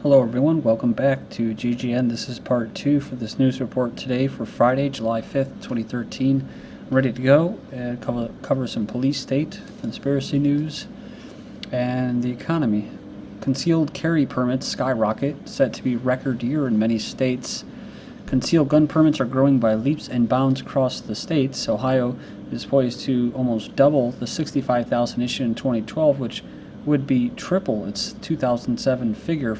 Hello everyone, welcome back to GGN. This is part 2 for this news report today for Friday, July 5th, 2013. I'm ready to go and cover some police state, conspiracy news, and the economy. Concealed carry permits skyrocket, set to be record year in many states. Concealed gun permits are growing by leaps and bounds across the states. Ohio is poised to almost double the 65,000 issued in 2012, which would be triple its 2007 figure.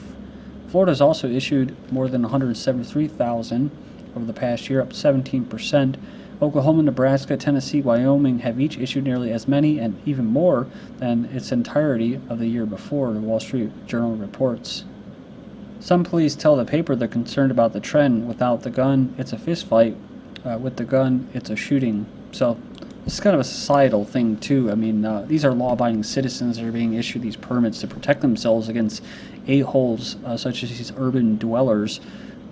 Florida has also issued more than 173,000 over the past year, up 17%. Oklahoma, Nebraska, Tennessee, Wyoming have each issued nearly as many and even more than its entirety of the year before, the Wall Street Journal reports. Some police tell the paper they're concerned about the trend. Without the gun, it's a fist fight. With the gun, it's a shooting. So it's kind of a societal thing, too. I mean, these are law-abiding citizens that are being issued these permits to protect themselves against a-holes such as these urban dwellers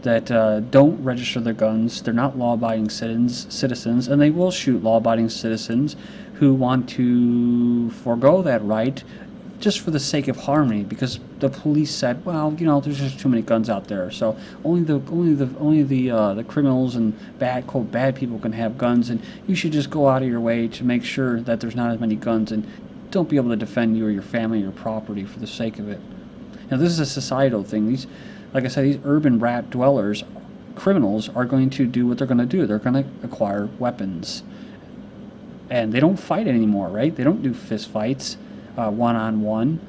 that don't register their guns. They're not law-abiding citizens, and they will shoot law-abiding citizens who want to forego that right just for the sake of harmony, because the police said, well, you know, there's just too many guns out there, so only the criminals and bad people can have guns, and you should just go out of your way to make sure that there's not as many guns, and don't be able to defend you or your family or your property for the sake of it. Now, this is a societal thing. These, like I said, these urban rat dwellers, criminals, are going to do what they're going to do. They're going to acquire weapons, and they don't fight anymore, right? They don't do fist fights. One-on-one.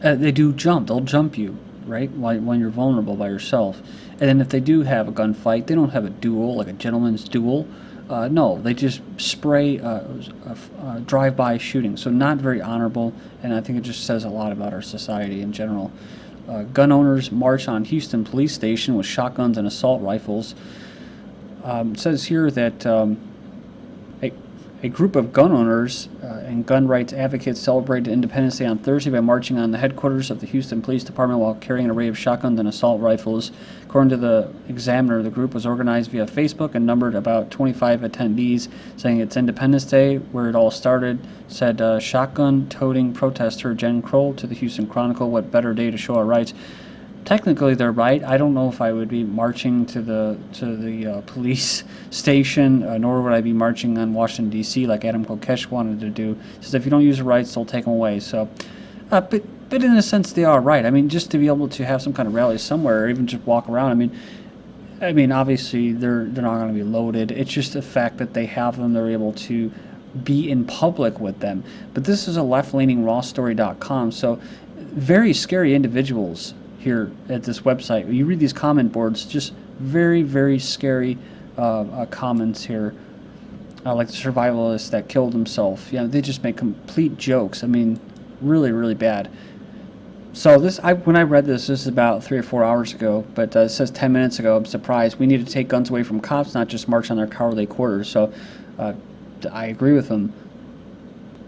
They do jump. They'll jump you, right, when you're vulnerable by yourself. And then if they do have a gunfight, they don't have a duel, like a gentleman's duel. No, they just spray drive-by shooting. So not very honorable, and I think it just says a lot about our society in general. Gun owners march on Houston police station with shotguns and assault rifles. It says here that a group of gun owners and gun rights advocates celebrated Independence Day on Thursday by marching on the headquarters of the Houston Police Department while carrying an array of shotguns and assault rifles. According to the Examiner, the group was organized via Facebook and numbered about 25 attendees, saying it's Independence Day. Where it all started, said shotgun-toting protester Jen Kroll to the Houston Chronicle. What better day to show our rights? Technically, they're right. I don't know if I would be marching to the police station, nor would I be marching on Washington, D.C. like Adam Kokesh wanted to do. He says if you don't use your rights, they'll take them away. So, but in a sense, they are right. I mean, just to be able to have some kind of rally somewhere, or even just walk around. I mean, obviously they're not going to be loaded. It's just the fact that they have them. They're able to be in public with them. But this is a left-leaning rawstory.com. So, very scary individuals here at this website. You read these comment boards, just very, very scary comments here, like the survivalist that killed himself. You know, they just make complete jokes. I mean, really, really bad. So when I read this is about 3 or 4 hours ago, but it says 10 minutes ago. I'm surprised. We need to take guns away from cops, not just march on their cowardly quarters. So I agree with them.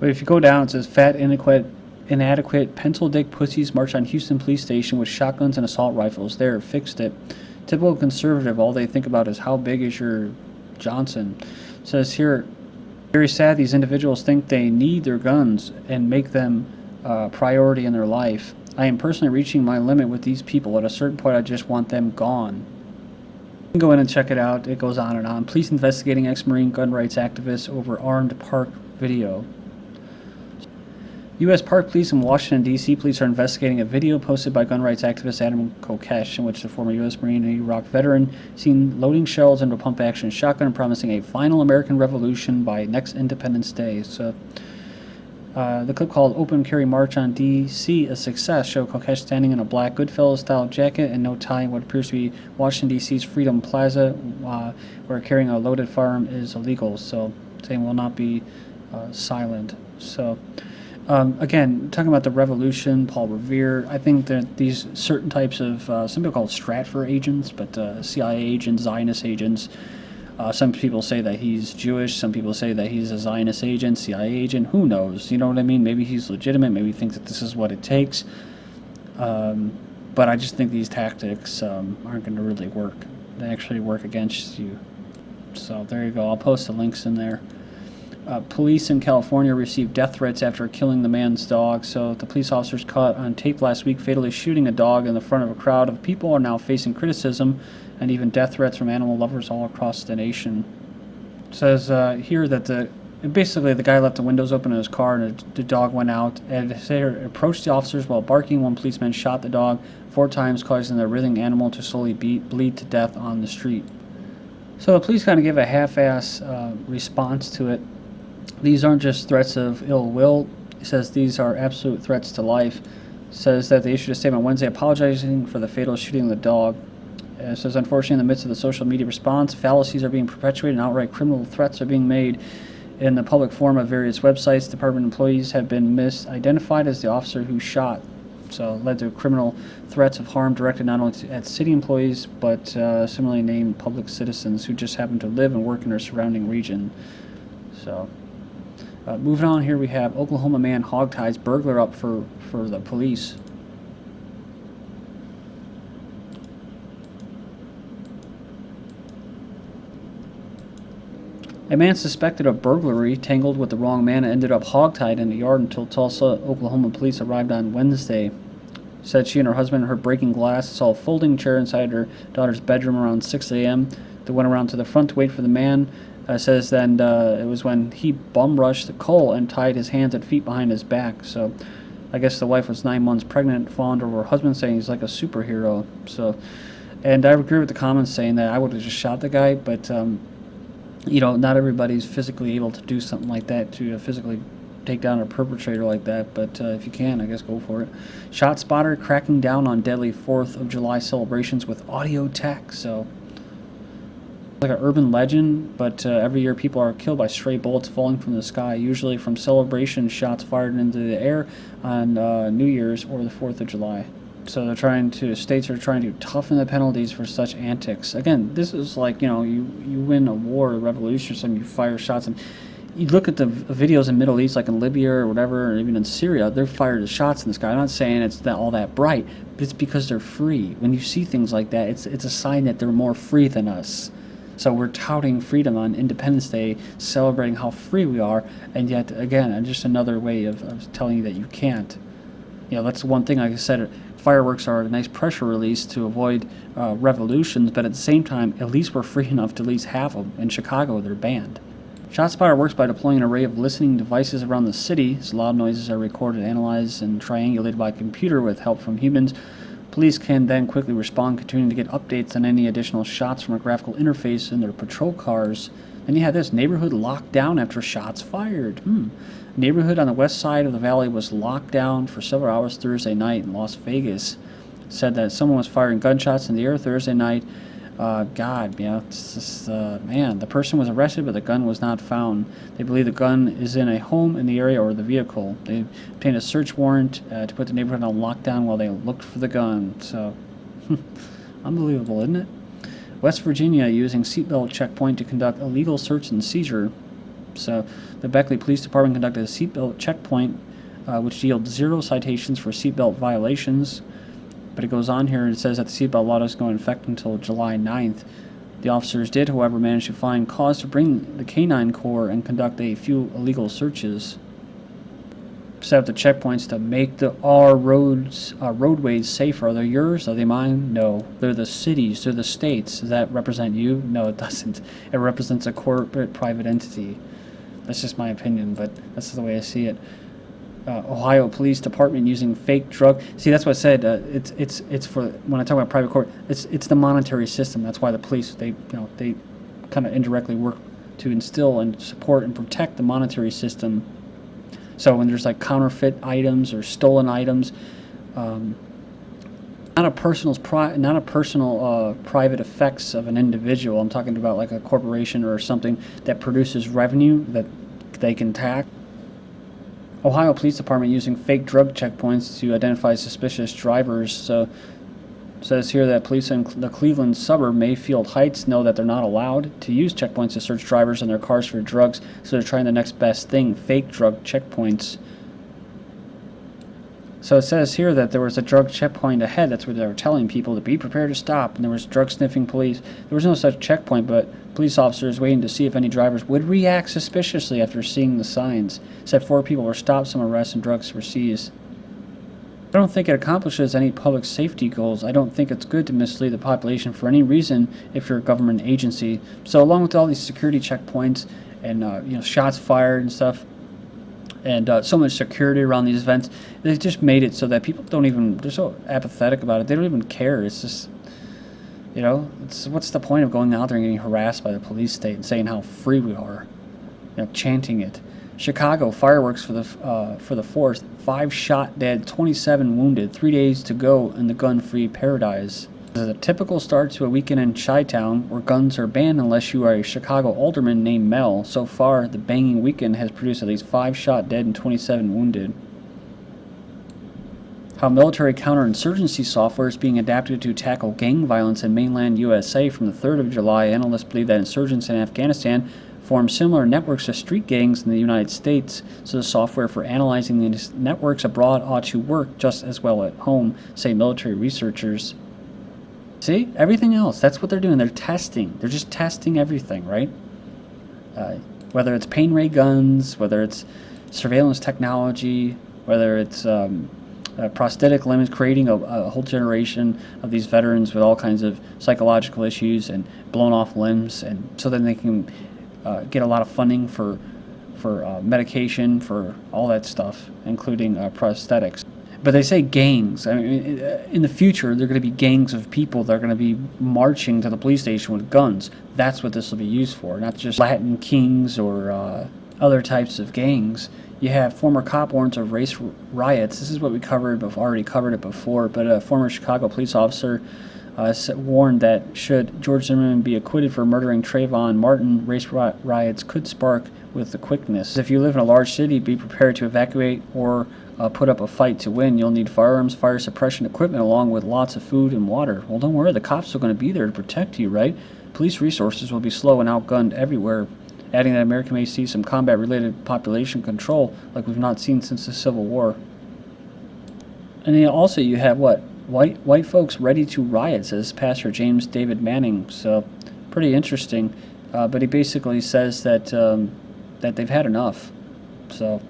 But if you go down, it says fat, inadequate pencil-dick pussies march on Houston police station with shotguns and assault rifles. There, fixed it. Typical conservative, all they think about is how big is your Johnson. It says here, very sad these individuals think they need their guns and make them a priority in their life. I am personally reaching my limit with these people. At a certain point, I just want them gone. You can go in and check it out. It goes on and on. Police investigating ex-Marine gun rights activists over armed park video. U.S. Park Police in Washington, D.C. police are investigating a video posted by gun rights activist Adam Kokesh, in which the former U.S. Marine and Iraq veteran seen loading shells into a pump-action shotgun and promising a final American revolution by next Independence Day. So, the clip called Open Carry March on D.C. a Success showed Kokesh standing in a black Goodfellas-style jacket and no tie in what appears to be Washington, D.C.'s Freedom Plaza, where carrying a loaded firearm is illegal. So, saying will not be silent. So, again, talking about the revolution, Paul Revere, I think that these certain types of, some people call it Stratfor agents, but CIA agents, Zionist agents, some people say that he's Jewish, some people say that he's a Zionist agent, CIA agent, who knows, you know what I mean? Maybe he's legitimate, maybe he thinks that this is what it takes, but I just think these tactics aren't going to really work. They actually work against you. So there you go, I'll post the links in there. Police in California received death threats after killing the man's dog. So the police officers caught on tape last week fatally shooting a dog in the front of a crowd of people are now facing criticism and even death threats from animal lovers all across the nation. It says here that basically the guy left the windows open in his car and the dog went out, and it approached the officers while barking. One policeman shot the dog 4 times, causing the writhing animal to slowly bleed to death on the street. So the police kind of give a half-ass response to it. These aren't just threats of ill will. It says these are absolute threats to life. It says that they issued a statement Wednesday apologizing for the fatal shooting of the dog. It says, unfortunately, in the midst of the social media response, fallacies are being perpetuated and outright criminal threats are being made in the public forum of various websites. Department employees have been misidentified as the officer who shot. So it led to criminal threats of harm directed not only at city employees, but similarly named public citizens who just happen to live and work in their surrounding region. So... moving on here, we have Oklahoma man hog-ties burglar up for the police. A man suspected of burglary tangled with the wrong man and ended up hog-tied in the yard until Tulsa, Oklahoma police arrived on Wednesday. Said she and her husband heard breaking glass, saw a folding chair inside her daughter's bedroom around 6 a.m. They went around to the front to wait for the man. Says then it was when he bum rushed the Cole and tied his hands and feet behind his back. So I guess the wife was 9 months pregnant, fawned over her husband, saying he's like a superhero. So, and I agree with the comments saying that I would have just shot the guy, but you know, not everybody's physically able to do something like that, to physically take down a perpetrator like that. But if you can, I guess go for it. ShotSpotter cracking down on deadly 4th of July celebrations with audio tech. So. Like an urban legend, but every year people are killed by stray bullets falling from the sky, usually from celebration shots fired into the air on New Year's or the 4th of July. So states are trying to toughen the penalties for such antics. Again, this is like, you know, you win a war, a revolution or something, you fire shots, and you look at the videos in Middle East, like in Libya or whatever, or even in Syria, they're fired shots in the sky. I'm not saying it's not all that bright, but it's because they're free. When you see things like that, it's a sign that they're more free than us. So we're touting freedom on Independence Day, celebrating how free we are, and yet, again, just another way of telling you that you can't. You know, that's one thing, like I said, fireworks are a nice pressure release to avoid revolutions, but at the same time, at least we're free enough to at least have them. In Chicago, they're banned. ShotSpotter works by deploying an array of listening devices around the city. As loud noises are recorded, analyzed, and triangulated by a computer with help from humans. Police can then quickly respond, continuing to get updates on any additional shots from a graphical interface in their patrol cars. Then you had this neighborhood locked down after shots fired. Neighborhood on the west side of the valley was locked down for several hours Thursday night in Las Vegas. Said that someone was firing gunshots in the air Thursday night. God, you know, it's just, man, the person was arrested, but the gun was not found. They believe the gun is in a home in the area or the vehicle. They obtained a search warrant to put the neighborhood on lockdown while they looked for the gun. So, unbelievable, isn't it? West Virginia using seatbelt checkpoint to conduct illegal search and seizure. So, the Beckley Police Department conducted a seatbelt checkpoint, which yielded 0 citations for seatbelt violations. But it goes on here and it says that the seatbelt law doesn't go into effect until July 9th. The officers did, however, manage to find cause to bring the Canine Corps and conduct a few illegal searches. Set up the checkpoints to make our roadways safer. Are they yours? Are they mine? No. They're the cities. They're the states. Does that represent you? No, it doesn't. It represents a corporate private entity. That's just my opinion, but that's the way I see it. Ohio Police Department using fake drug. See, that's what I said. It's for, when I talk about private court, it's the monetary system. That's why the police they kind of indirectly work to instill and support and protect the monetary system. So when there's like counterfeit items or stolen items, not a personal private effects of an individual. I'm talking about like a corporation or something that produces revenue that they can tax. Ohio Police Department using fake drug checkpoints to identify suspicious drivers. So it says here that police in the Cleveland suburb Mayfield Heights know that they're not allowed to use checkpoints to search drivers in their cars for drugs, so they're trying the next best thing, fake drug checkpoints. So it says here that there was a drug checkpoint ahead. That's where they were telling people to be prepared to stop. And there was drug-sniffing police. There was no such checkpoint, but police officers waiting to see if any drivers would react suspiciously after seeing the signs. It said 4 people were stopped, some arrested, and drugs were seized. I don't think it accomplishes any public safety goals. I don't think it's good to mislead the population for any reason if you're a government agency. So along with all these security checkpoints and shots fired and stuff, and so much security around these events, they just made it so that people they're so apathetic about it. They don't even care. It's just, what's the point of going out there and getting harassed by the police state and saying how free we are, chanting it. Chicago, fireworks for the 4th, 5 shot dead, 27 wounded, 3 days to go in the gun-free paradise. This is a typical start to a weekend in Chi-Town, where guns are banned unless you are a Chicago alderman named Mel. So far, the banging weekend has produced at least 5 shot dead and 27 wounded. How military counterinsurgency software is being adapted to tackle gang violence in mainland USA. From the 3rd of July, analysts believe that insurgents in Afghanistan form similar networks to street gangs in the United States, so the software for analyzing these networks abroad ought to work just as well at home, say military researchers. See? Everything else, that's what they're doing. They're testing. They're just testing everything, right? Whether it's pain ray guns, whether it's surveillance technology, whether it's prosthetic limbs, creating a whole generation of these veterans with all kinds of psychological issues and blown off limbs, and so then they can get a lot of funding for medication, for all that stuff, including prosthetics. But they say gangs. I mean, in the future, there are going to be gangs of people that are going to be marching to the police station with guns. That's what this will be used for, not just Latin Kings or other types of gangs. You have former cop warrants of race riots. This is what we already covered it before, but a former Chicago police officer warned that should George Zimmerman be acquitted for murdering Trayvon Martin, race riots could spark with the quickness. If you live in a large city, be prepared to evacuate or put up a fight to win. You'll need firearms, fire suppression equipment, along with lots of food and water. Well, don't worry, the cops are going to be there to protect you, right? Police resources will be slow and outgunned everywhere, adding that America may see some combat-related population control like we've not seen since the Civil War. And then also you have what? White folks ready to riot, says Pastor James David Manning. So pretty interesting. But he basically says that that they've had enough. So,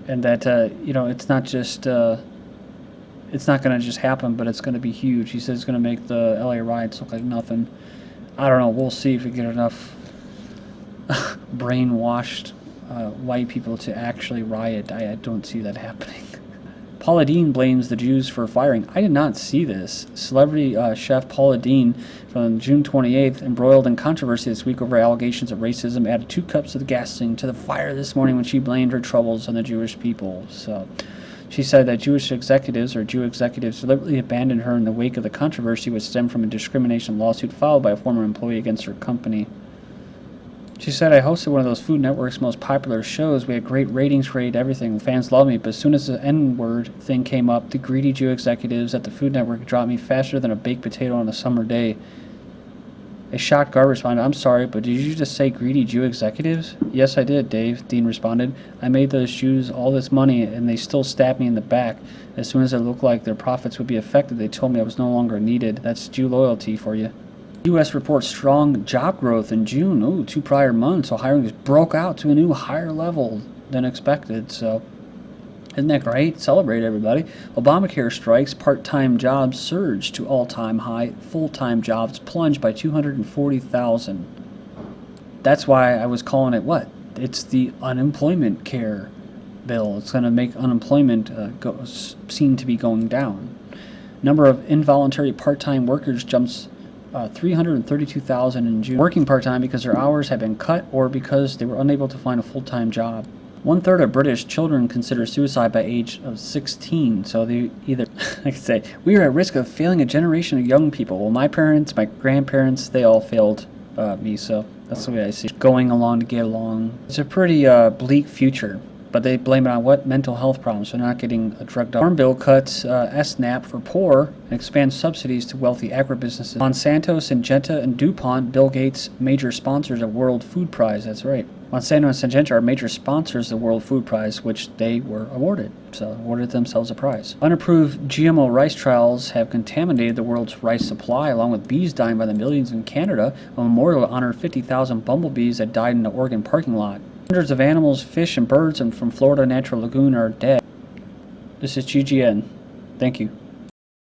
and that it's not just it's not going to just happen, but it's going to be huge. He says it's going to make the LA riots look like nothing. I don't know. We'll see if we get enough brainwashed white people to actually riot. I don't see that happening. Paula Deen blames the Jews for firing. I did not see this. Celebrity chef Paula Deen from June 28th, embroiled in controversy this week over allegations of racism, added 2 cups of gasoline to the fire this morning when she blamed her troubles on the Jewish people. So she said that Jew executives deliberately abandoned her in the wake of the controversy, which stemmed from a discrimination lawsuit filed by a former employee against her company. She said, I hosted one of those Food Network's most popular shows. We had great ratings, great everything. Fans loved me, but as soon as the N-word thing came up, the greedy Jew executives at the Food Network dropped me faster than a baked potato on a summer day. A shocked Garber responded, I'm sorry, but did you just say greedy Jew executives? Yes, I did, Dave, Dean responded. I made those Jews all this money, and they still stabbed me in the back. As soon as it looked like their profits would be affected, they told me I was no longer needed. That's Jew loyalty for you. U.S. reports strong job growth in June. 2 prior months, so hiring just broke out to a new higher level than expected. So, isn't that great? Celebrate, everybody. Obamacare strikes, part-time jobs surge to all-time high. Full-time jobs plunged by 240,000. That's why I was calling it what? It's the unemployment care bill. It's going to make unemployment seem to be going down. Number of involuntary part-time workers jumps 332,000 in June, working part-time because their hours have been cut or because they were unable to find a full-time job. 1/3 of British children consider suicide by age of 16, so they either, I could say, we are at risk of failing a generation of young people. Well, my parents, my grandparents, they all failed me, so that's the way I see it. Going along to get along. It's a pretty bleak future. But they blame it on what? Mental health problems. So not getting a drug dog. Farm Bill cuts SNAP for poor and expands subsidies to wealthy agribusinesses. Monsanto, Syngenta, and DuPont, Bill Gates' major sponsors of World Food Prize. That's right. Monsanto and Syngenta are major sponsors of the World Food Prize, which they were awarded, so awarded themselves a prize. Unapproved GMO rice trials have contaminated the world's rice supply, along with bees dying by the millions in Canada. A memorial honored 50,000 bumblebees that died in the Oregon parking lot. Hundreds of animals, fish, and birds from Florida Natural Lagoon are dead. This is GGN. Thank you.